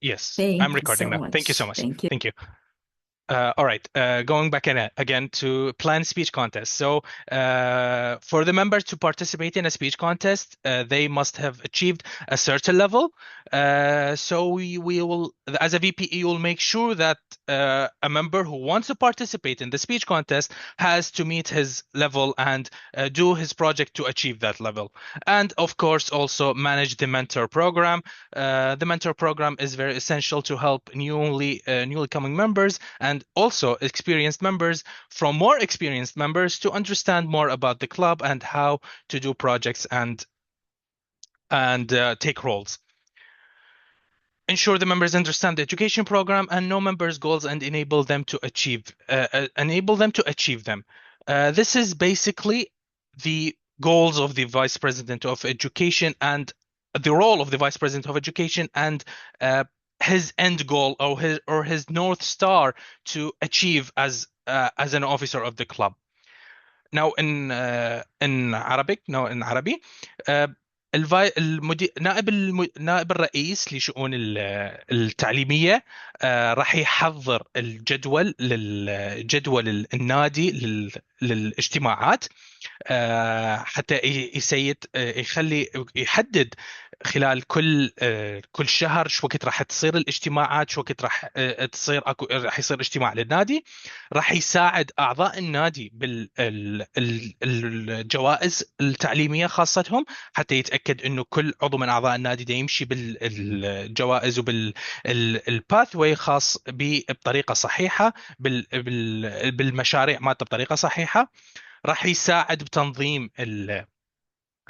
Yes, I'm Thank you recording so now. Thank you so much. much. Thank you. Thank you. All right, going back again to plan speech contest. So, for the members to participate in a speech contest, they must have achieved a certain level. So we will, as a VP, you will make sure that a member who wants to participate in the speech contest has to meet his level and do his project to achieve that level. And of course, also manage the mentor program. The mentor program is very essential to help newly coming members and also experienced members from more experienced members to understand more about the club and how to do projects and take roles. Ensure the members understand the education program and know members' goals and enable them to achieve them. This is basically the goals of the Vice President of Education and the role of the Vice President of Education and uh, his end goal or his North Star to achieve as an officer of the club. Now in Arabic, now in Arabi, uh, نائب الرئيس لشؤون التعليمية راح يحضر الجدول جدول النادي للاجتماعات، حتى يسيد يخلي يحدد خلال كل شهر شو وقت راح تصير الاجتماعات، شو وقت راح تصير راح يصير اجتماع للنادي. راح يساعد اعضاء النادي بالجوائز التعليميه خاصتهم، حتى يتاكد انه كل عضو من اعضاء النادي ده يمشي بالجوائز وبالباثوي خاص بطريقه صحيحه، بالمشاريع مالته بطريقه صحيحه. راح يساعد بتنظيم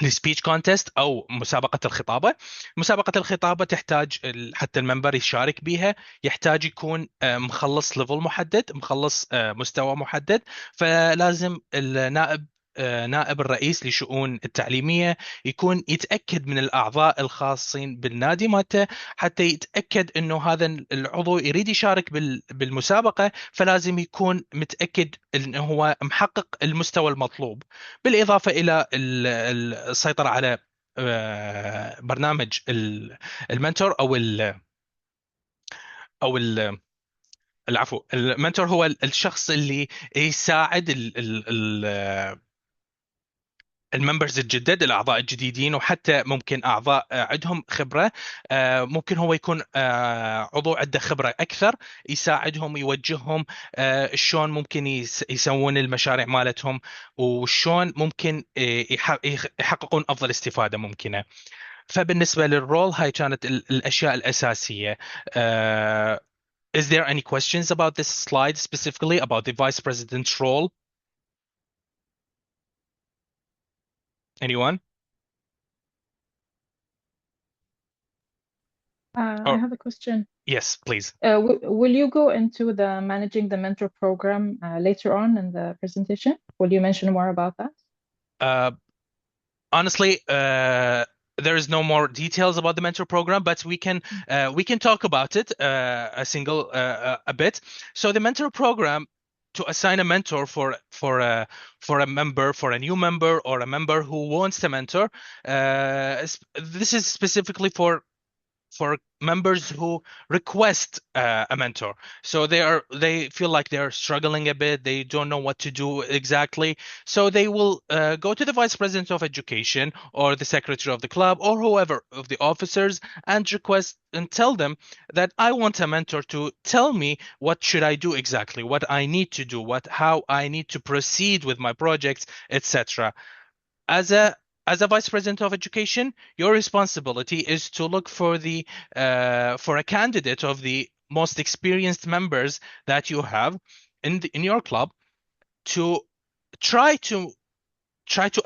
السبيتش كونتست او مسابقه الخطابه. مسابقه الخطابه تحتاج حتى المنبر يشارك بيها يحتاج يكون مخلص ليفل محدد، مخلص مستوى محدد. فلازم نائب الرئيس لشؤون التعليميه يكون يتاكد من الاعضاء الخاصين بالنادي مالته، حتى يتاكد انه هذا العضو يريد يشارك بالمسابقه، فلازم يكون متاكد انه هو محقق المستوى المطلوب. بالإضافة إلى السيطرة على برنامج المنتور أو العفو. المنتور هو الشخص اللي يساعد الممبرز الجدد، الاعضاء الجديدين، وحتى ممكن اعضاء عندهم خبره. ممكن هو يكون عضو عنده خبره اكثر، يساعدهم يوجههم شلون ممكن يسوون المشاريع مالتهم، وشلون ممكن يحققون افضل استفاده ممكنه. فبالنسبه للرول هاي كانت الاشياء الاساسيه. Is there any questions about this slide specifically about the vice president's role? Anyone? I Or have a question. yes, please. Will you go into the managing the mentor program later on in the presentation? Will you mention more about that? Uh, Honestly, there is no more details about the mentor program, but we can talk about it a bit. So the mentor program, to assign a mentor for a member, for a new member or a member who wants to mentor, this is specifically for members who request a mentor. So they feel like they're struggling a bit, they don't know what to do exactly. So they will go to the vice president of education or the secretary of the club or whoever of the officers and request and tell them that I want a mentor to tell me what should I do exactly, what I need to do, what how I need to proceed with my projects, etc. as a vice president of education, your responsibility is to look for a candidate of the most experienced members that you have in your club, to try to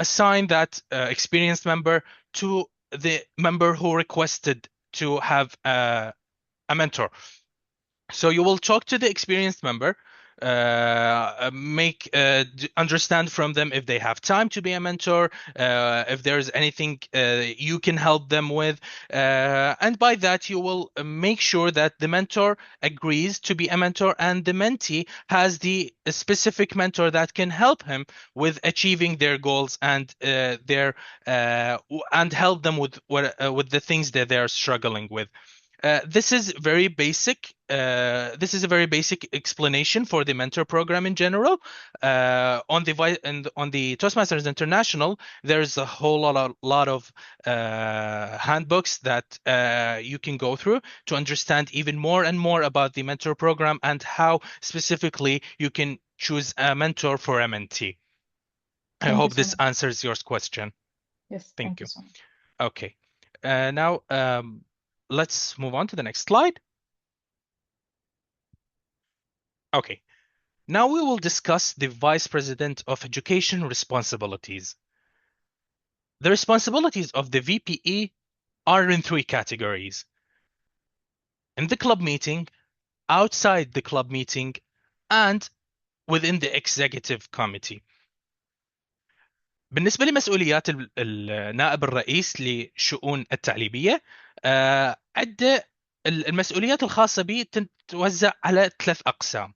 assign that experienced member to the member who requested to have a mentor. So you will talk to the experienced member, make understand from them if they have time to be a mentor, if there's anything you can help them with, and by that you will make sure that the mentor agrees to be a mentor and the mentee has the specific mentor that can help him with achieving their goals and their and help them with the things that they're struggling with. This is very basic. This is a very basic explanation for the mentor program in general. On the Toastmasters International, there's a whole lot of handbooks that you can go through to understand even more and more about the mentor program and how specifically you can choose a mentor for a mentee. I Thank you hope so this much. answers your question. Yes, Thank thank you you. so much. Okay. Now, let's move on to the next slide. Okay. Now we will discuss the Vice President of Education responsibilities. The responsibilities of the VPE are in three categories: in the club meeting, outside the club meeting, and within the executive committee. بالنسبة لمسؤوليات النائب الرئيس لشؤون التعليمية، عدة المسؤوليات الخاصة به تتوزع على ثلاث أقسام.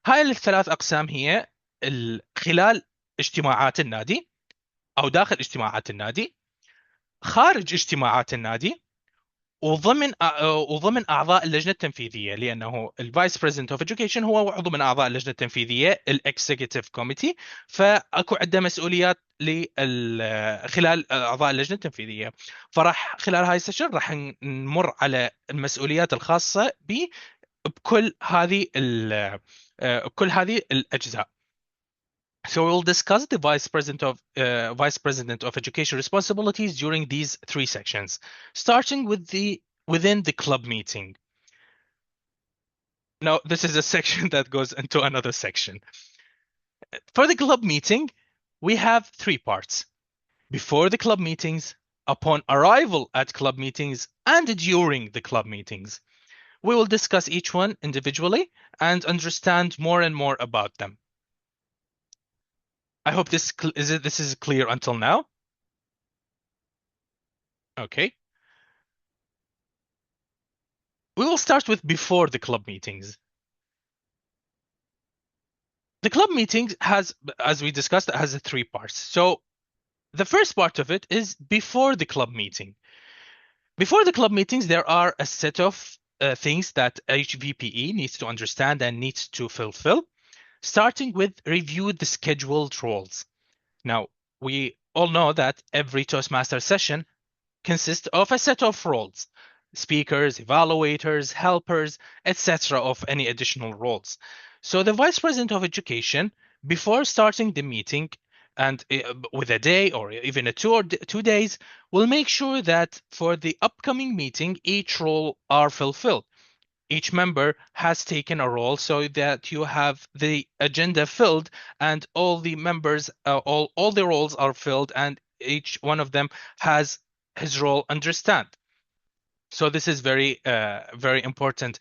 هاي الثلاث أقسام هي خلال اجتماعات النادي أو داخل اجتماعات النادي، خارج اجتماعات النادي، وضمن اعضاء اللجنه التنفيذيه، لانه الفايس بريزنت اوف اديوكيشن هو عضو من اعضاء اللجنه التنفيذيه الاكزيكتيف كوميتي، فاكو عنده مسؤوليات خلال اعضاء اللجنه التنفيذيه. فراح خلال هاي السيشن راح نمر على المسؤوليات الخاصه بكل هذه بكل هذه الاجزاء. So we'll discuss the Vice President of Education responsibilities during these three sections, starting with within the club meeting. Now, this is a section that goes into another section. For the club meeting, we have three parts: before the club meetings, upon arrival at club meetings, and during the club meetings. We will discuss each one individually and understand more and more about them. I hope this is clear until now. Okay. We will start with before the club meetings. The club meeting has, as we discussed, it has three parts. So the first part of it is before the club meeting. Before the club meetings, there are a set of things that each VPE needs to understand and needs to fulfill, starting with review the scheduled roles. Now, we all know that every Toastmaster session consists of a set of roles: speakers, evaluators, helpers, etc., of any additional roles. So the Vice President of Education, before starting the meeting, and with a day or even a 2 days, will make sure that for the upcoming meeting, each role are fulfilled. Each member has taken a role so that you have the agenda filled and all the members, all the roles are filled, and each one of them has his role understand. So this is very important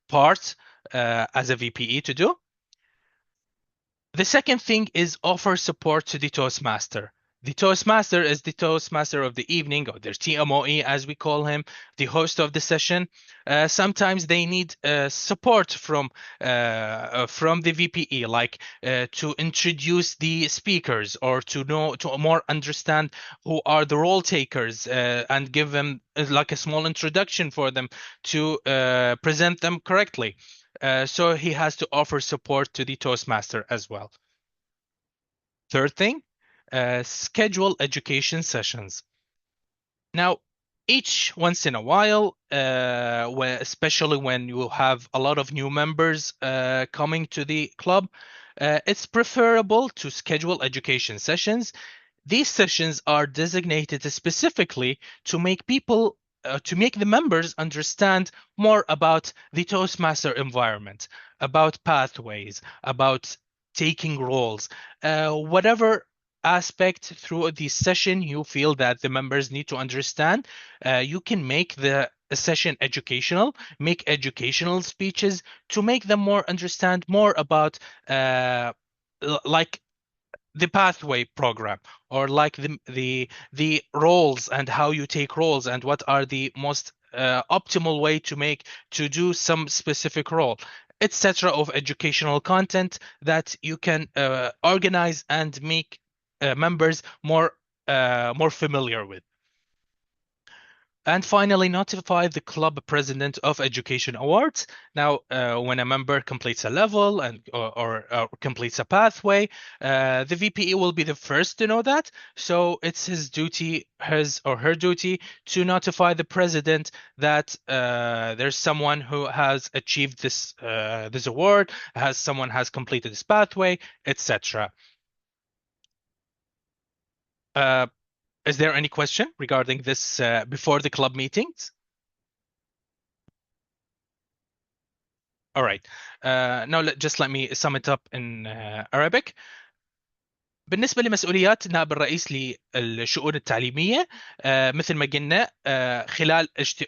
part as a VPE to do. The second thing is offer support to the Toastmaster. The Toastmaster is the Toastmaster of the evening, or their TMOE as we call him, the host of the session. Sometimes they need support from the VPE, like to introduce the speakers or to more understand who are the role takers and give them like a small introduction for them to present them correctly. So he has to offer support to the Toastmaster as well. Third thing, schedule education sessions. Now, each once in a while, especially when you have a lot of new members coming to the club, it's preferable to schedule education sessions. These sessions are designated specifically to make to make the members understand more about the Toastmaster environment, about pathways, about taking roles, whatever aspect through the session you feel that the members need to understand, you can make the session educational, make educational speeches to make them understand more about like the pathway program, or like the roles and how you take roles and what are the most optimal way to do some specific role, etc., of educational content that you can organize and make members more familiar with. And finally, notify the club president of education awards. Now, when a member completes a level or completes a pathway, the VPE will be the first to know that. So it's his or her duty to notify the president that there's someone who has achieved this award, someone has completed this pathway, etc. Is there any question regarding this before the club meetings? All right. Now just let me sum it up in Arabic. بالنسبة لمسؤوليات نائب الرئيس للشؤون التعليمية، مثل ما قلنا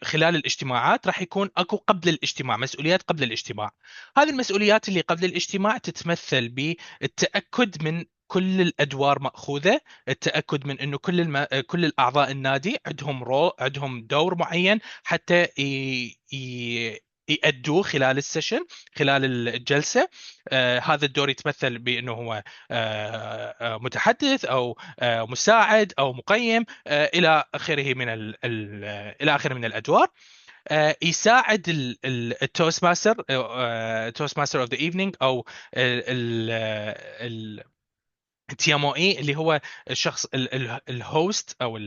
خلال الاجتماعات راح يكون اكو قبل الاجتماع، مسؤوليات قبل الاجتماع. هذه المسؤوليات اللي قبل الاجتماع تتمثل بالتأكد من كل الادوار ماخوذه، التاكد من انه كل الاعضاء النادي عندهم دور معين حتى يأدوه خلال السيشن، خلال الجلسه. هذا الدور يتمثل بانه هو متحدث او مساعد او مقيم الى اخره الى اخره من الادوار. يساعد التوست ماستر، توست ماستر اوف ذا ايفنينج، او تي ام او اي، اللي هو الشخص الهوست او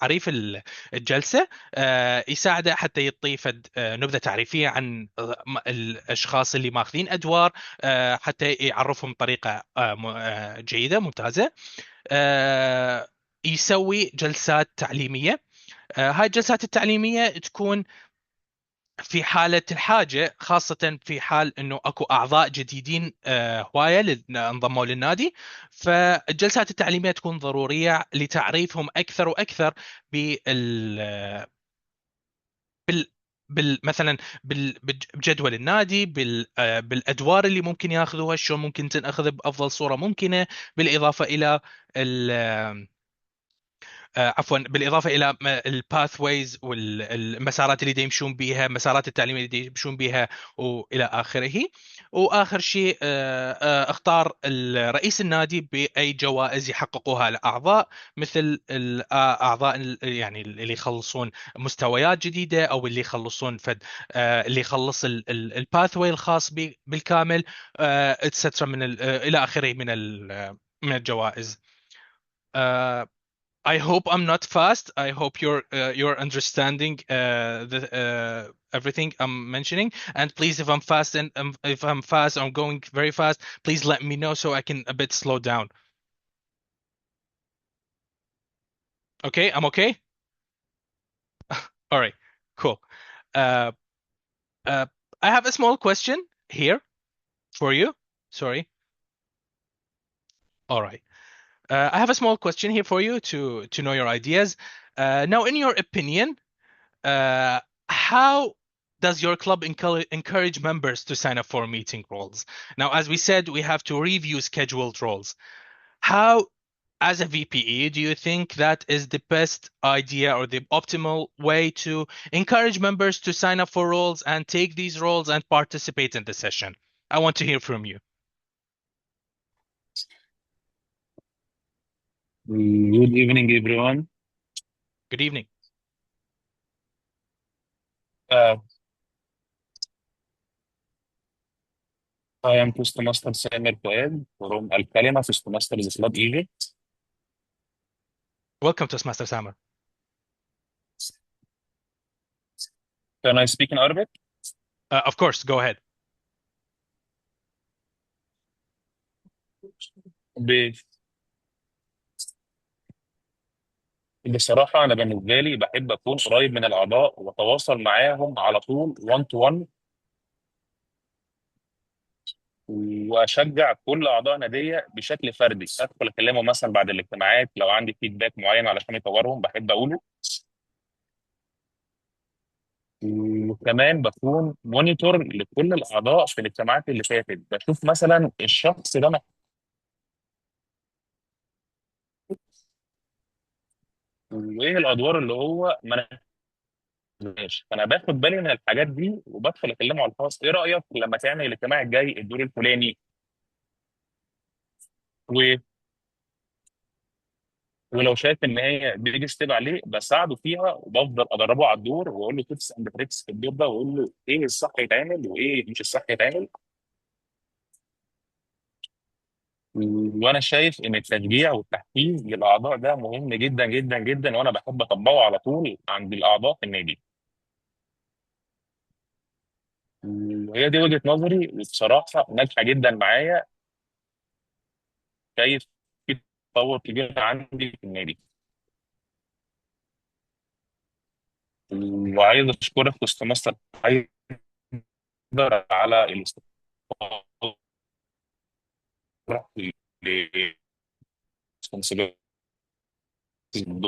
عريف الجلسه. يساعده حتى يعطي نبذه تعريفيه عن الاشخاص اللي ماخذين ادوار، حتى يعرفهم بطريقه جيده ممتازه. يسوي جلسات تعليميه. هاي الجلسات التعليميه تكون في حالة الحاجة، خاصة في حال انه اكو اعضاء جديدين هواية انضموا للنادي. فالجلسات التعليمية تكون ضرورية لتعريفهم اكثر واكثر بال مثلا بجدول النادي، بالادوار اللي ممكن ياخذوها، شلون ممكن تنأخذ بافضل صورة ممكنة، بالاضافة الى عفوا بالاضافه الى الباثويز والمسارات اللي يمشون بها، مسارات التعليم اللي يمشون بها والى اخره. واخر شيء اختار رئيس النادي باي جوائز يحققوها الاعضاء، مثل الاعضاء يعني اللي يخلصون مستويات جديده، او اللي يخلصون اللي يخلص الباثوي الخاص بالكامل، اتسترا الى اخره من الجوائز. I hope I'm not fast. I hope you're understanding the everything I'm mentioning. And please, if I'm fast and if I'm fast, I'm going very fast, please let me know so I can a bit slow down. Okay, I'm okay. All right, cool. Uh, uh, I have a small question here for you. Sorry. All right. I have a small question here for you to know your ideas. Now, in your opinion, uh, how does your club encourage members to sign up for meeting roles? Now, as we said, we have to review scheduled roles. How, as a VPE, do you think that is the best idea or the optimal way to encourage members to sign up for roles and take these roles and participate in the session? I want to hear from you. Good evening, everyone. Good evening. Uh, I am Toastmaster Samer Coed from Al Kalima Toastmasters Club Egypt. Welcome, Toastmaster Samer. Can I speak in Arabic? Of course, go ahead. ب- بصراحة أنا بالنسبة لي بحب أكون قريب من الأعضاء وأتواصل معاهم على طول 1 to 1، وأشجع كل أعضاء نادية بشكل فردي. أدخل أكلمهم مثلا بعد الاجتماعات لو عندي فيدباك معين علشان يطورهم بحب أقوله. وكمان بكون مونيتور لكل الأعضاء في الاجتماعات اللي فاتت، بشوف مثلا الشخص ده وايه الادوار اللي هو ما نجحش. فانا باخد بالي من الحاجات دي وبدخل اكلمه على الخاص، ايه رايك لما تعمل الاجتماع الجاي الدور الفلاني. ولو شايف ان هي بيجي ستيب عليه بساعده فيها، وبفضل ادربه على الدور واقول له تيبس اند تريكس في الدور ده، واقول له ايه الصح يتعمل وايه مش الصح يتعمل. وانا شايف ان التشجيع والتحفيز للاعضاء ده مهم جدا جدا جدا، وانا بحب اطبقه على طول عند الاعضاء في النادي. وهي دي وجهة نظري، وبصراحة ناجحة جدا معايا. شايف في تطور كبير عندي في النادي. وعايز اشكرك يا استاذ مستر حيدر على الاستضافة.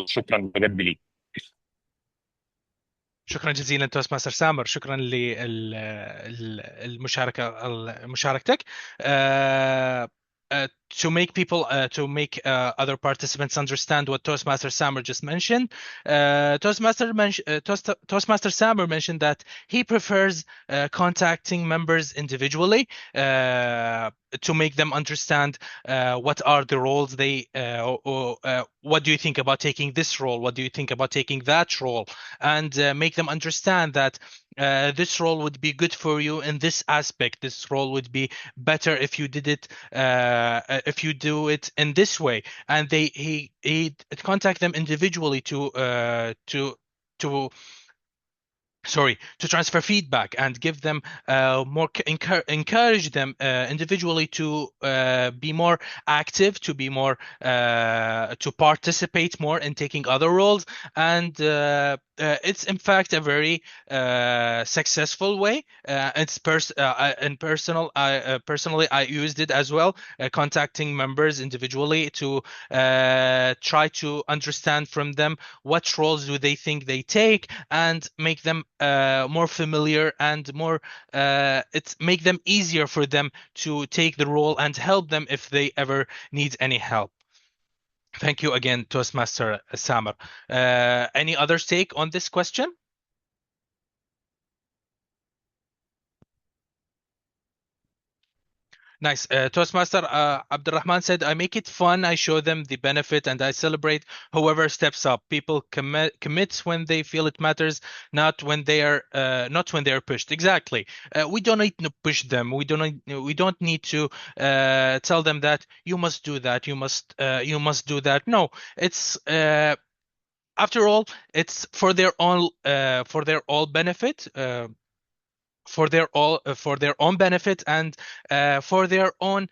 شكرا بجد ليك. شكرا جزيلا توست ماستر سامر، شكرا لمشاركتك. Uh, to make people to make other participants understand what Toastmaster Sammer just mentioned, Toastmaster Sammer mentioned that he prefers contacting members individually to make them understand what are the roles they what do you think about taking this role, what do you think about taking that role, and make them understand that this role would be good for you in this aspect. This role would be better if you did it, if you do it in this way. And he contact them individually to to transfer feedback and give them more encourage them individually to be more active, to be more to participate more in taking other roles. And it's in fact a very successful way. It's in personal. Personally, I used it as well, contacting members individually to try to understand from them what roles do they think they take, and make them more familiar and more it's make them easier for them to take the role and help them if they ever need any help. Thank you again, Toastmaster Samer. Any other take on this question? Nice. Toastmaster Abdurrahman said, I make it fun, I show them the benefit, and I celebrate whoever steps up. People commits when they feel it matters, not when they are pushed. Exactly. We don't need to push them. We don't need to tell them that you must do that. You must do that. No, it's after all, it's for their own benefit. For their own benefit, and for their own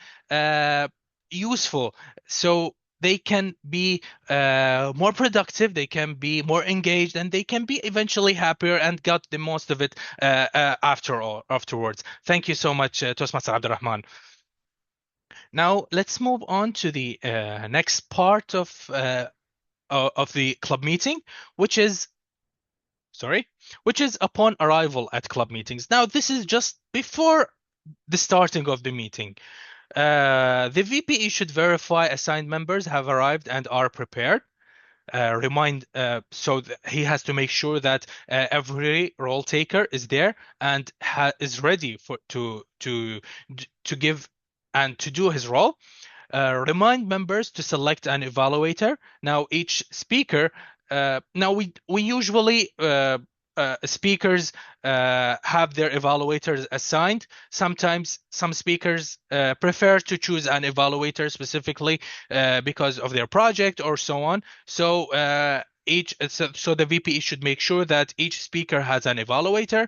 useful, so they can be more productive, they can be more engaged, and they can be eventually happier and got the most of it afterwards. Thank you so much, Toastmaster Abdurrahman. Now let's move on to the next part of the club meeting, which is upon arrival at club meetings. Now, this is just before the starting of the meeting. The VPE should verify assigned members have arrived and are prepared. He has to make sure that every role taker is there and is ready to give and to do his role. Remind members to select an evaluator. Now, each speaker. Now we usually speakers have their evaluators assigned. Sometimes some speakers prefer to choose an evaluator specifically because of their project or so on. So the VPE should make sure that each speaker has an evaluator.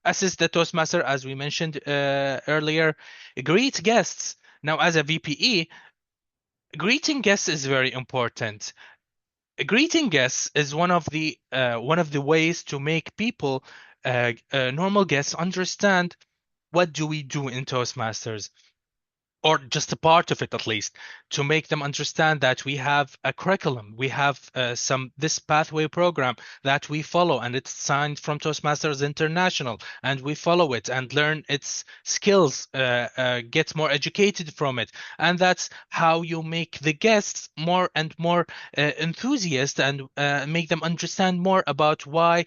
Assist the Toastmaster, as we mentioned earlier. Greet guests. Now, as a VPE, greeting guests is very important. Greeting guests is one of the ways to make people, normal guests, understand what do we do in Toastmasters, or just a part of it at least, to make them understand that we have a curriculum, we have this pathway program that we follow, and it's signed from Toastmasters International, and we follow it and learn its skills, get more educated from it. And that's how you make the guests more and more enthusiastic, and make them understand more about what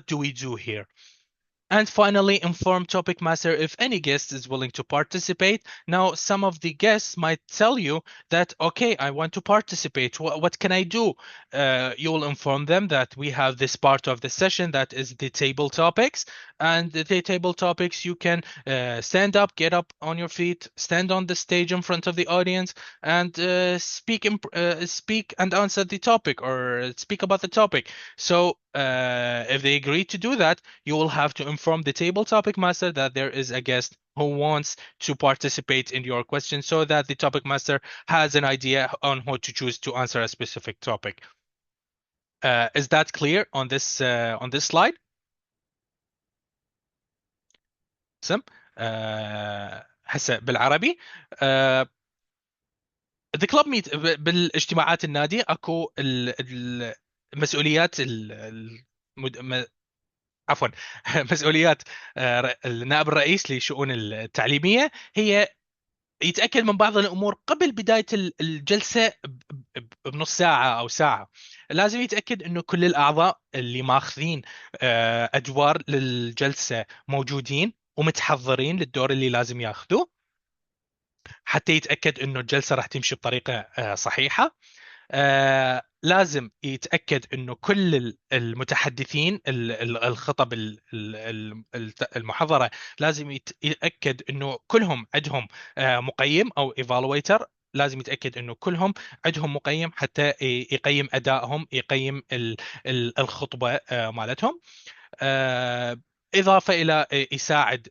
do we do here. And finally, inform topic master if any guest is willing to participate. Now, some of the guests might tell you that, okay, I want to participate. What can I do? You will inform them that we have this part of the session that is the table topics. And the table topics, you can stand up, get up on your feet, stand on the stage in front of the audience, and speak and answer the topic or speak about the topic. So if they agree to do that, you will have to inform the table topic master that there is a guest who wants to participate in your question, so that the topic master has an idea on how to choose to answer a specific topic. Is that clear on this slide? سم هسه بالعربي. The club meet بالاجتماعات النادي اكو المسؤوليات عفوا مسؤوليات النائب الرئيس لشؤون التعليمية هي يتأكد من بعض الأمور قبل بداية الجلسة بنص ساعة أو ساعة. لازم يتأكد أنه كل الأعضاء اللي ماخذين أدوار للجلسة موجودين ومتحضرين للدور اللي لازم ياخذوه، حتى يتأكد أنه الجلسة راح تمشي بطريقة صحيحة. لازم يتأكد أنه كل المتحدثين الخطب المحاضرة لازم يتأكد أنه كلهم عندهم مقيم أو evaluator. لازم يتأكد أنه كلهم عندهم مقيم حتى يقيم أدائهم، يقيم الخطبة مالتهم. إضافة إلى يساعد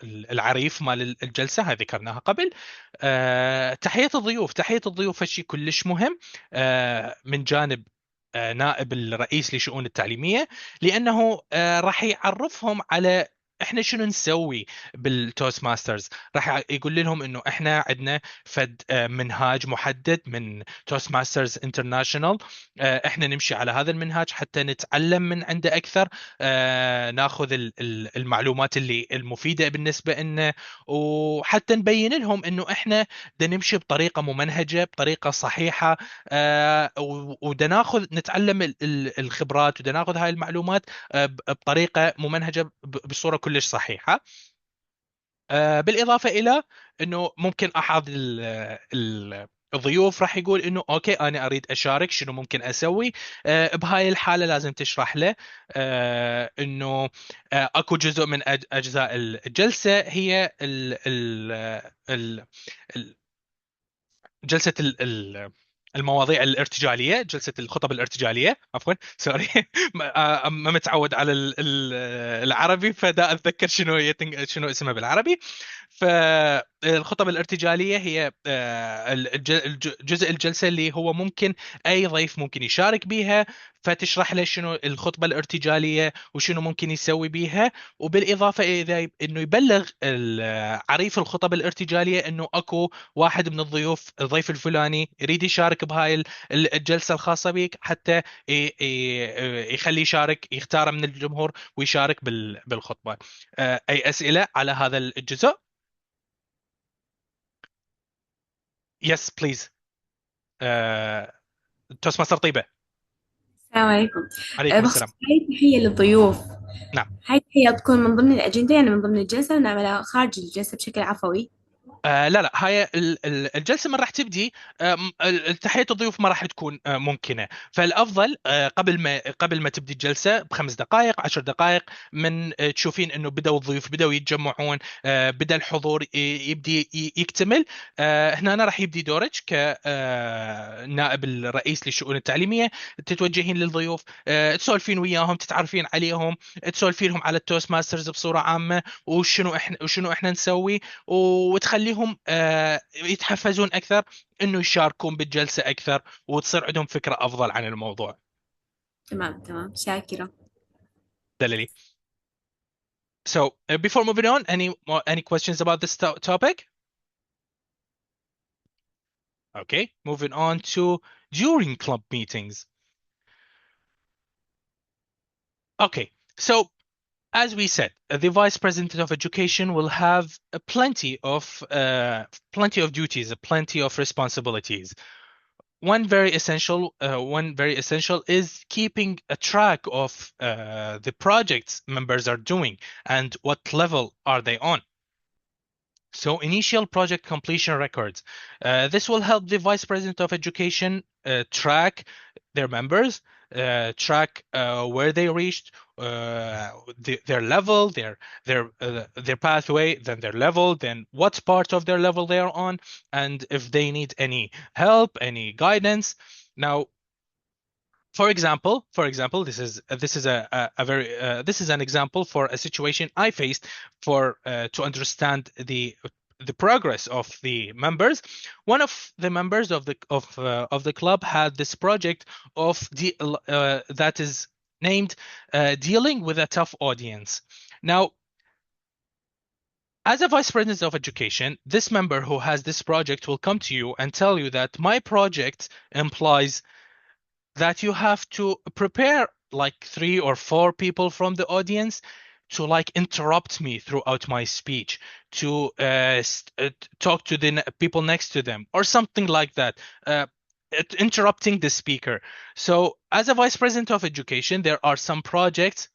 العريف مال الجلسة، هذه ذكرناها قبل. تحية الضيوف هالشيء كلش مهم من جانب نائب الرئيس لشؤون التعليمية، لأنه راح يعرفهم على احنا شنو نسوي بالتوست ماسترز. راح يقول لهم انه احنا عندنا فد منهاج محدد من توست ماسترز انترناشونال، احنا نمشي على هذا المنهاج حتى نتعلم من عنده اكثر، ناخذ المعلومات اللي المفيدة بالنسبة لنا، وحتى نبين لهم انه احنا بدنا نمشي بطريقة ممنهجة، بطريقة صحيحة، وبدنا ناخذ نتعلم الخبرات، وبدنا ناخذ هاي المعلومات بطريقة ممنهجة بصورة كلش صحيحة. بالإضافة إلى أنه ممكن أحد الضيوف راح يقول انه اوكي انا اريد اشارك، شنو ممكن اسوي؟ بهاي الحاله لازم تشرح له انه اكو جزء من اجزاء الجلسه هي جلسه المواضيع الارتجاليه، جلسه الخطب الارتجاليه، عفوا سوري ما متعود على العربي فدا اتذكر شنو اسمها بالعربي. فالخطب الارتجاليه هي جزء الجلسه اللي هو ممكن اي ضيف ممكن يشارك بيها، فتشرح له شنو الخطبه الارتجاليه وشنو ممكن يسوي بيها. وبالاضافه الى انه يبلغ عريف الخطب الارتجاليه انه اكو واحد من الضيف الفلاني يريد يشارك بهاي الجلسه الخاصه بك، حتى يخليه يشارك، يختار من الجمهور ويشارك بالخطبه. اي اسئله على هذا الجزء؟ يس بليز. توست ماستر طيبه. السلام عليكم. عليكم بخصوص السلام. هاي التحية للضيوف، نعم. هاي التحية تكون من ضمن الأجندة، يعني من ضمن الجلسة، ونعملها خارج الجلسة بشكل عفوي؟ لا هاي الجلسه من راح تبدي تحيه الضيوف ما راح تكون ممكنه. فالافضل قبل ما تبدي الجلسه ب5 دقائق 10 دقائق من تشوفين انه بدأوا الضيوف بدأوا يتجمعون، بدأ الحضور يبدي يكتمل، هنا أنا راح يبدي دورك كنائب الرئيس للشؤون التعليميه. تتوجهين للضيوف، تسولفين وياهم، تتعرفين عليهم، تسولفين لهم على التوست ماسترز بصوره عامه، وشنو احنا نسوي، وتخليهم يتحفزون اكثر انه يشاركون بالجلسه اكثر، وتصير عندهم فكره افضل عن الموضوع. تمام شاكرة. دليلي. So before moving on, any questions about this topic? Okay, moving on to during club meetings. Okay, so as we said, the Vice President of Education will have plenty of duties, plenty of responsibilities. one very essential is keeping a track of the projects members are doing and what level are they on. So initial project completion records. This will help the Vice President of Education track their members, track where they reached, their level, their pathway, then their level, then what part of their level they are on, and if they need any help, any guidance. Now, for example, this is an example for a situation I faced for to understand the progress of the members. One of the members of the club had this project of that is named dealing with a tough audience. Now, as a vice president of education, this member who has this project will come to you and tell you that my project implies that you have to prepare like 3 or 4 people from the audience to like interrupt me throughout my speech, to talk to the people next to them or something like that, interrupting the speaker. So as a vice president of education, there are some projects,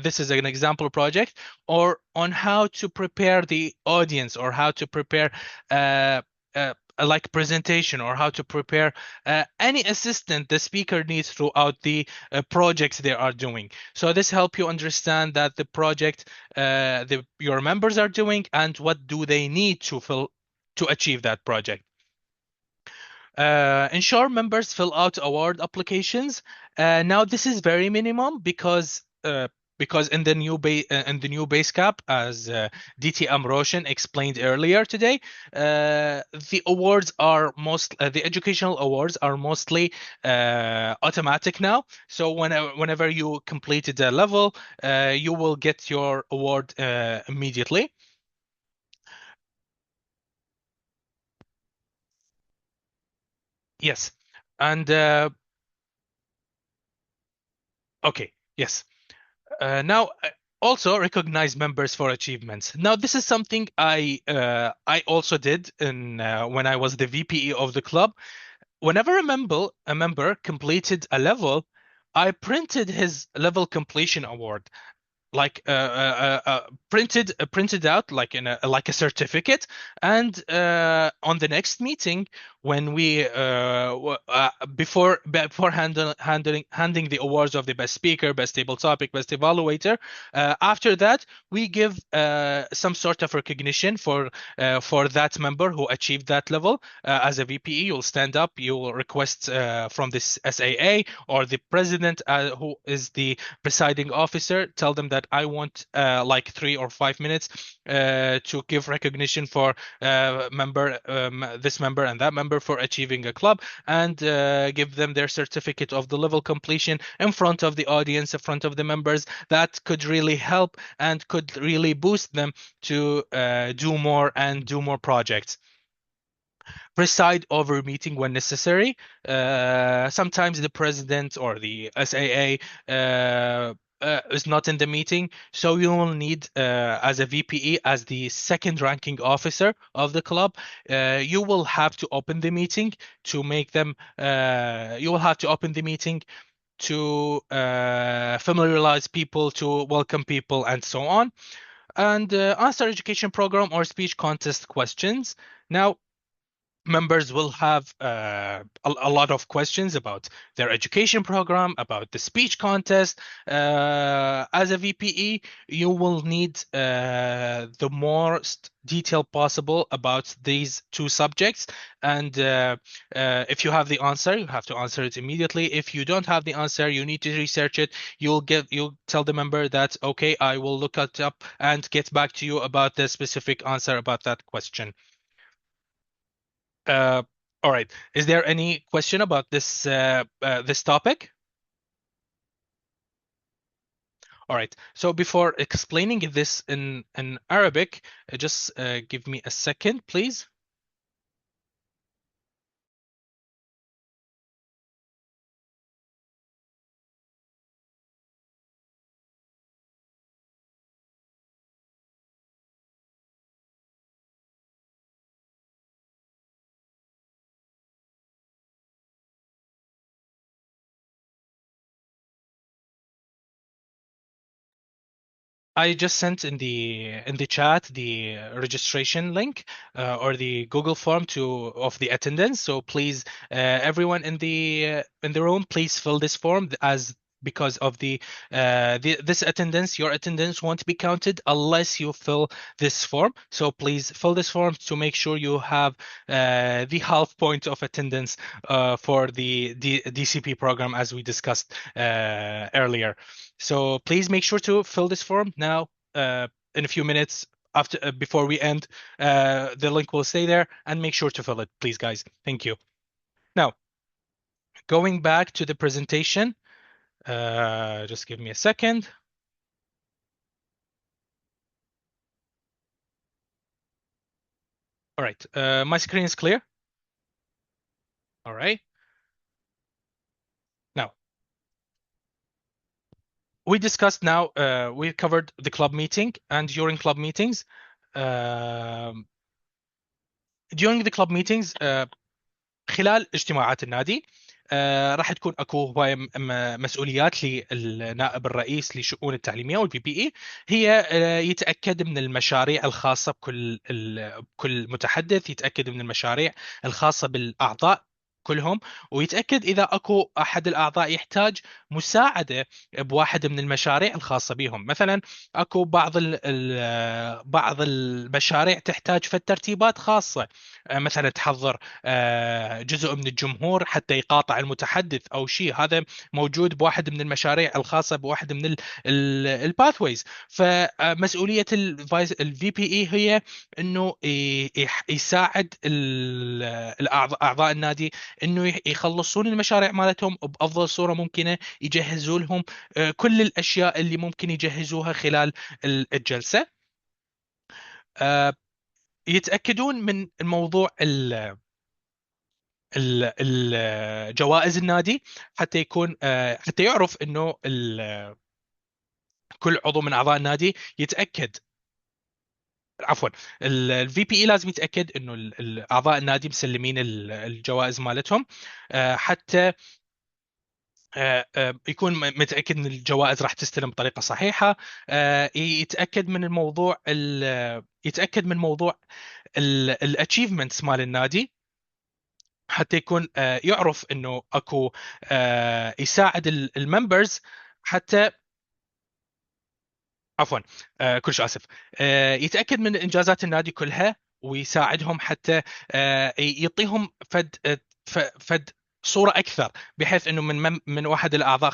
this is an example project, or on how to prepare the audience, or how to prepare like presentation, or how to prepare any assistant the speaker needs throughout the projects they are doing. So this helps you understand that the project your members are doing and what do they need to achieve that project. Ensure members fill out award applications. Now this is very minimum because in the new base cap, as DT Amroshan explained earlier today, the awards are the educational awards are mostly automatic now. So whenever you completed a level, you will get your award immediately. Yes, and okay, yes. Now, also recognize members for achievements. Now, this is something I also did in when I was the VPE of the club. Whenever a member completed a level, I printed his level completion award, like printed out like in a certificate, and on the next meeting when we before handing the awards of the best speaker, best table topic, best evaluator, after that we give some sort of recognition for that member who achieved that level. As a VPE, you'll stand up, you will request from this SAA or the president, who is the presiding officer, tell them that I want like 3 or 5 minutes to give recognition for this member and that member for achieving a club, and give them their certificate of the level completion in front of the audience, in front of the members. That could really help and could really boost them to do more and do more projects. Preside over meeting when necessary. Sometimes the president or the SAA is not in the meeting, so you will need, as a VPE, as the second ranking officer of the club, you will have to open the meeting to make them. You will have to open the meeting to familiarize people, to welcome people, and so on, and answer education program or speech contest questions. Now, members will have a lot of questions about their education program, about the speech contest. As a VPE, you will need the most detail possible about these 2 subjects. And if you have the answer, you have to answer it immediately. If you don't have the answer, you need to research it. You'll tell the member that, okay, I will look it up and get back to you about the specific answer about that question. All right. Is there any question about this this topic? All right. So before explaining this in Arabic, just give me a second, please. I just sent in the chat the registration link or the Google form of the attendance. So please, everyone in the room, please fill this form as because of this attendance, your attendance won't be counted unless you fill this form. So please fill this form to make sure you have the half point of attendance for the DCP program as we discussed earlier. So please make sure to fill this form now. In a few minutes after before we end, the link will stay there, and make sure to fill it, please, guys. Thank you. Now, going back to the presentation, just give me a second. All right, my screen is clear. All right. Now, we discussed now, we covered the club meeting, and during club meetings, during the club meetings, خلال اجتماعات النادي راح تكون اكو هوايه مسؤوليات للنائب الرئيس للشؤون التعليميه والبي بي اي. هي يتاكد من المشاريع الخاصه بكل متحدث، يتاكد من المشاريع الخاصه بالاعضاء كلهم، ويتاكد اذا اكو احد الاعضاء يحتاج مساعده بواحد من المشاريع الخاصه بهم. مثلا اكو بعض المشاريع تحتاج ترتيبات خاصه، مثلا تحضر جزء من الجمهور حتى يقاطع المتحدث او شيء، هذا موجود بواحد من المشاريع الخاصه بواحد من الباثويز. فمسؤوليه الفي بي اي هي انه يساعد اعضاء النادي انه يخلصون المشاريع مالتهم بافضل صوره ممكنه، يجهزوا لهم كل الاشياء اللي ممكن يجهزوها خلال الجلسه. يتاكدون من الموضوع جوائز النادي، حتى يكون حتى يعرف انه كل عضو من اعضاء النادي يتاكد، عفوا الفي بي اي لازم يتاكد انه اعضاء النادي مسلمين الجوائز مالتهم، حتى يكون متاكد ان الجوائز راح تستلم بطريقه صحيحه. يتاكد من موضوع الاتشيفمنتس مال النادي، حتى يكون يعرف انه اكو يساعد الممبرز، حتى عفوا كل شيء اسف، يتاكد من انجازات النادي كلها ويساعدهم، حتى يعطيهم فد صوره اكثر، بحيث انه من واحد الاعضاء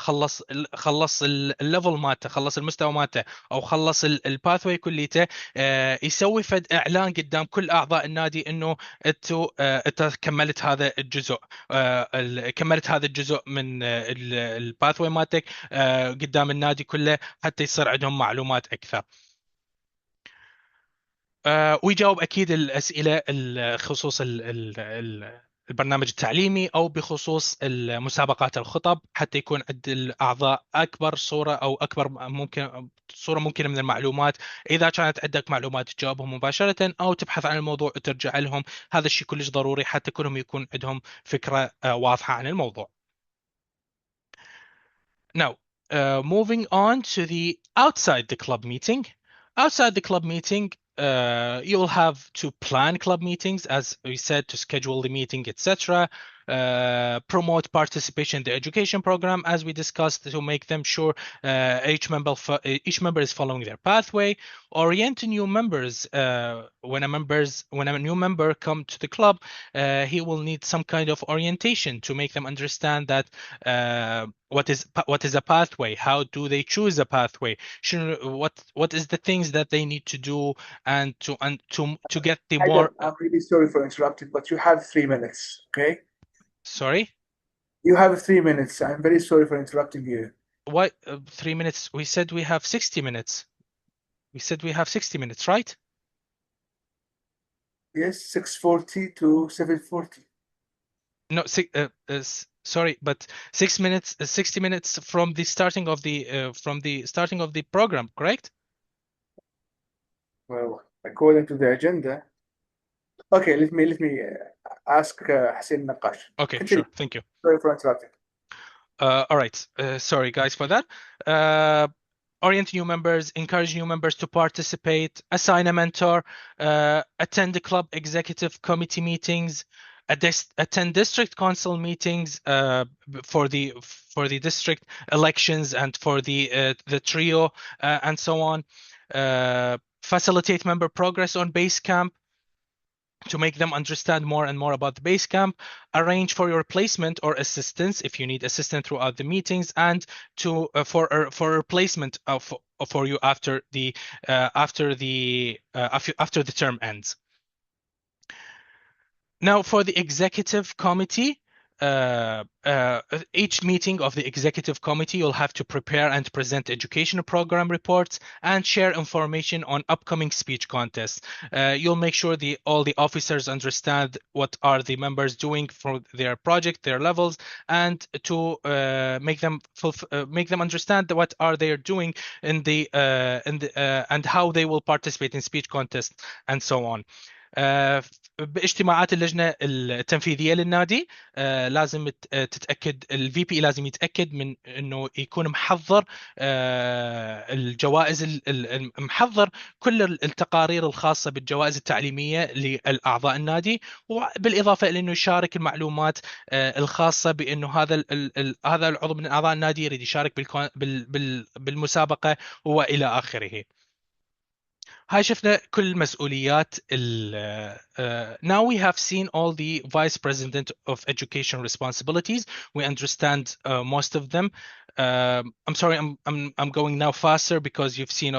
خلص الليفل مالته، خلص المستوى مالته، او خلص الباثوي كليته، يسوي فد اعلان قدام كل اعضاء النادي انه انت كملت هذا الجزء، كملت هذا الجزء من الباثوي مالتك قدام النادي كله، حتى يصير عندهم معلومات اكثر. ويجاوب اكيد الاسئله خصوص البرنامج التعليمي او بخصوص المسابقات الخطب، حتى يكون عند الاعضاء اكبر صوره او اكبر صوره ممكنه من المعلومات. اذا كانت عندك معلومات تجاوبهم مباشره او تبحث عن الموضوع وترجع لهم، هذا الشيء كلش ضروري حتى كلهم يكون عندهم فكره واضحه عن الموضوع. Now, moving on to the outside the club meeting. Outside the club meeting, you will have to plan club meetings, as we said, to schedule the meeting, etc. Promote participation in the education program, as we discussed, to make them sure each member is following their pathway. Orient new members. When a new member come to the club, he will need some kind of orientation to make them understand that what is a pathway, how do they choose a pathway, what is the things that they need to do, and to get the more. I'm really sorry for interrupting, but you have 3 minutes, okay? Sorry? You have 3 minutes. I'm very sorry for interrupting you. Why 3 minutes? We said we have 60 minutes. We said we have 60 minutes, right? Yes, 6:40 to 7:40. No, sorry, but 6 minutes, 60 minutes from the starting of the program, correct? Well, according to the agenda. Okay, let me ask Hussein Naqash. Okay, Continue. sure. Thank you. Sorry for interrupting. All right. Sorry, guys, for that. orient new members, encourage new members to participate, assign a mentor, attend the club executive committee meetings, attend district council meetings for the district elections and for the trio and so on. Facilitate member progress on Basecamp to make them understand more and more about the Basecamp, arrange for your replacement or assistance if you need assistance throughout the meetings, and to for a replacement for you after the term ends. Now, for the executive committee, each meeting of the executive committee, you'll have to prepare and present educational program reports and share information on upcoming speech contests. You'll make sure all the officers understand what are the members doing for their project, their levels, and to make them understand what are they doing in the and how they will participate in speech contests and so on. باجتماعات اللجنة التنفيذية للنادي لازم تتأكد الفي بي لازم يتأكد من انه يكون محضر الجوائز محضر كل التقارير الخاصة بالجوائز التعليمية للأعضاء النادي، وبالإضافة إلى انه يشارك المعلومات الخاصة بانه هذا العضو من أعضاء النادي يريد يشارك بالمسابقة وإلى آخره. هاي شفنا كل مسؤوليات now we have seen all the Vice President of Education responsibilities. We understand most of them. I'm sorry, I'm going now faster because you've seen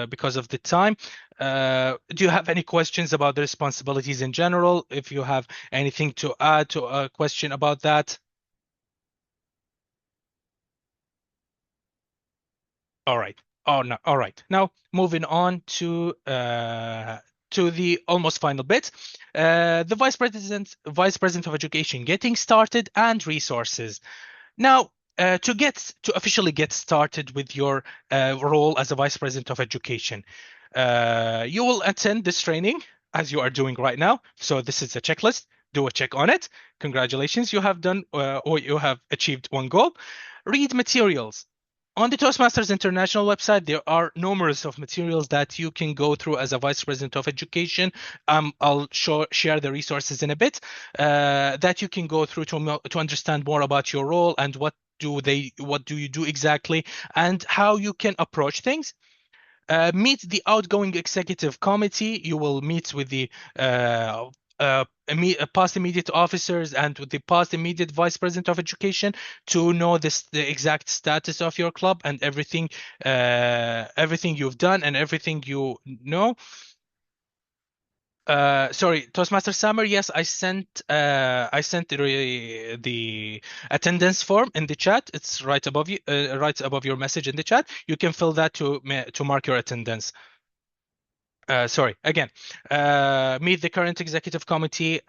because of the time. Do you have any questions about the responsibilities in general? If you have anything to add to a question about that. All right. Oh, no. All right. Now, moving on to the almost final bit, the Vice President of Education, getting started and resources. Now, to officially get started with your role as a Vice President of Education, you will attend this training as you are doing right now. So this is a checklist. Do a check on it. Congratulations, you have done or you have achieved one goal. Read materials. On the Toastmasters International website, there are numerous of materials that you can go through as a Vice President of Education. I'll share the resources in a bit that you can go through to understand more about your role and what do you do exactly and how you can approach things. Meet the outgoing executive committee. You will meet with the past immediate officers and with the past immediate Vice President of Education to know the exact status of your club and everything you've done and everything you know. Sorry, Toastmaster Summer. Yes, I sent the attendance form in the chat. It's right above you, right above your message in the chat. You can fill that to mark your attendance. Sorry, again, meet the current executive committee.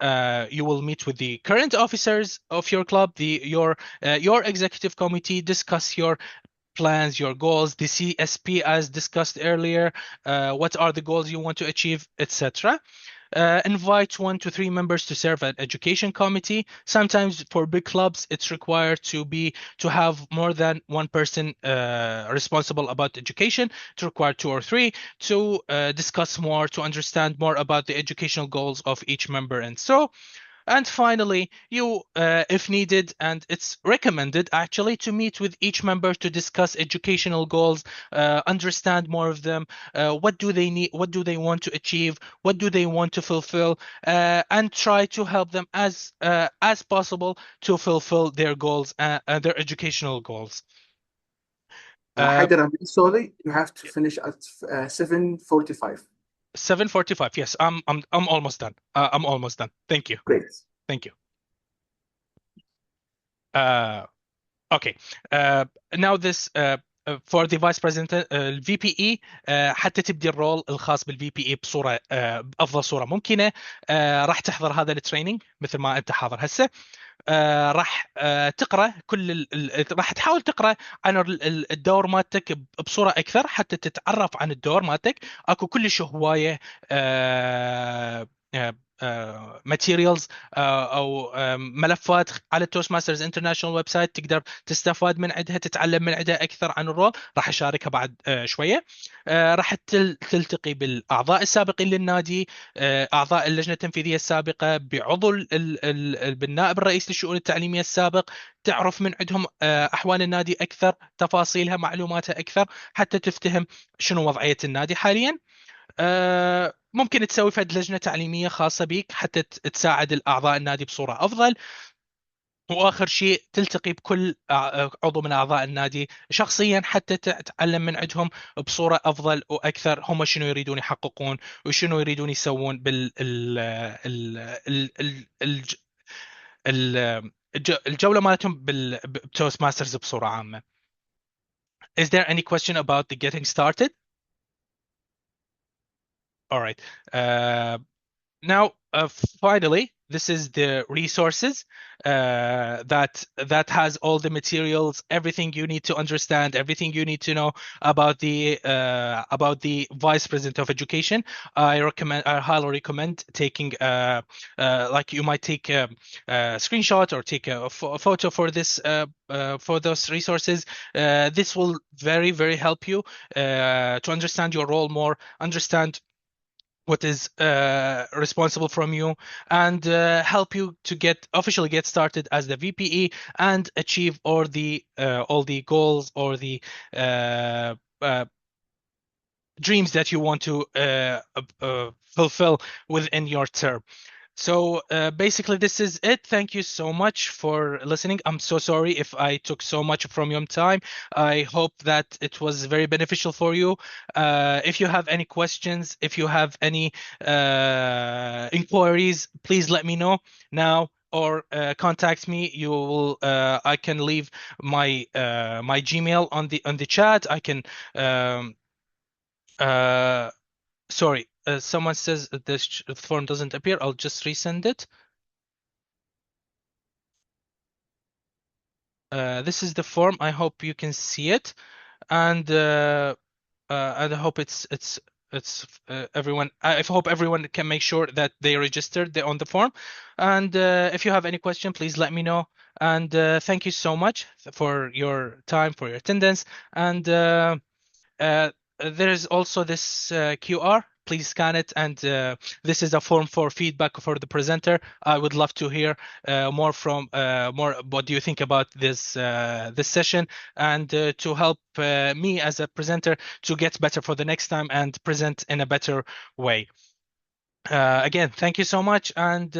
You will meet with the current officers of your club, your executive committee, discuss your plans, your goals, the CSP as discussed earlier, what are the goals you want to achieve, etc. Invite 1 to 3 members to serve an education committee. Sometimes for big clubs, it's required to have more than one person responsible about education. It's required 2 or 3 to discuss more, to understand more about the educational goals of each member and so. And finally, you, if needed, and it's recommended actually, to meet with each member to discuss educational goals, understand more of them, what do they need, what do they want to achieve, what do they want to fulfill, and try to help them as possible to fulfill their goals, their educational goals. Haider, I'm sorry, you have to finish at 7:45. 7:45. Yes, I'm almost done. I'm almost done. Thank you. Great. Thank you. Okay. Now this for the Vice President VPE حتى تبدي الرول الخاص بالVPE بصورة بأفضل صورة ممكنة. راح تحضر هذا التريننج مثل ما أنت حاضر هسه. راح تقرأ راح تحاول تقرأ عن الدور مالتك بصورة أكثر حتى تتعرف عن الدور مالتك. أكو كلش هواية materials او ملفات على التوست ماسترز انترناشونال ويب سايت تقدر تستفاد من عندها، تتعلم من عندها اكثر عن الرول. راح اشاركها بعد شويه. راح تلتقي بالاعضاء السابقين للنادي، اعضاء اللجنه التنفيذيه السابقه، بعضو بالنائب الرئيس للشؤون التعليميه السابق، تعرف من عندهم احوال النادي اكثر، تفاصيلها، معلوماتها اكثر، حتى تفتهم شنو وضعيه النادي حاليا. ممكن تسوي فد لجنة تعليمية خاصة بيك حتى تساعد الأعضاء النادي بصورة أفضل. وآخر شيء تلتقي بكل عضو من أعضاء النادي شخصيا حتى تتعلم من عندهم بصورة أفضل وأكثر هم شنو يريدون يحققون وشنو يريدون يسوون الجولة مالتهم بالتوست ماسترز بصورة عامة. Is there any question about the getting started? All right. Now, finally, this is the resources that has all the materials, everything you need to understand, everything you need to know about the Vice President of Education. I highly recommend taking like you might take a screenshot or take a photo for this for those resources. This will very help you to understand your role more, understand what is responsible from you, and help you to officially get started as the VPE and achieve all the goals or the dreams that you want to fulfill within your term. So basically this is it. Thank you so much for listening. I'm so sorry if I took so much from your time. I hope that it was very beneficial for you. If you have any questions, if you have any inquiries, please let me know now or contact me. You will I can leave my my Gmail on the chat. I can sorry, someone says that this form doesn't appear. I'll just resend it. This is the form. I hope you can see it, and I hope it's everyone. I hope everyone can make sure that they registered on the form. And if you have any question, please let me know. And thank you so much for your time, for your attendance. And there is also this QR. Please scan it, and this is a form for feedback for the presenter. I would love to hear more from more. What do you think about this this session, and to help me as a presenter to get better for the next time and present in a better way. Again, thank you so much, and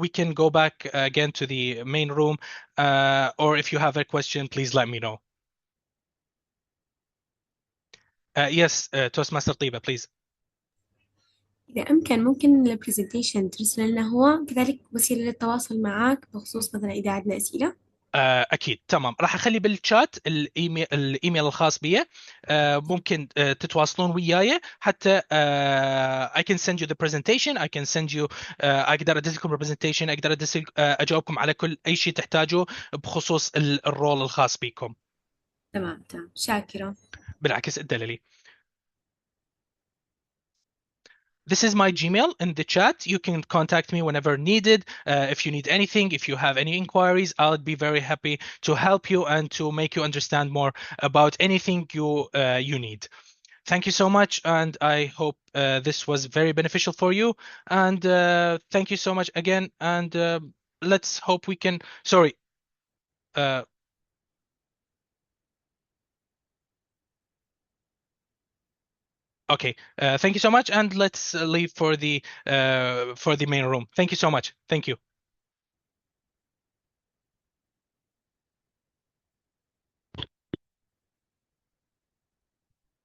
we can go back again to the main room, or if you have a question, please let me know. Yes, Toastmaster طيبة, please. إذا أمكن ممكن البرزنتيشن ترسل لنا هو كذلك وسيلة للتواصل معك بخصوص مثلا إذا عندنا أسئلة. أكيد تمام. راح أخلي بالشات الإيميل الخاص بي. ممكن تتواصلون وياي حتى I can send you the presentation. I can send you أقدر أدزلكم presentation. أقدر أجاوبكم على كل أي شيء تحتاجه بخصوص الرول الخاص بكم. تمام شاكرة. بالعكس الدليلي. This is my Gmail in the chat. You can contact me whenever needed. If you need anything, if you have any inquiries, I'll be very happy to help you and to make you understand more about anything you need. Thank you so much, and I hope this was very beneficial for you. And thank you so much again. And let's hope we can. Sorry. Okay, thank you so much, and let's leave for the main room. Thank you so much. Thank you.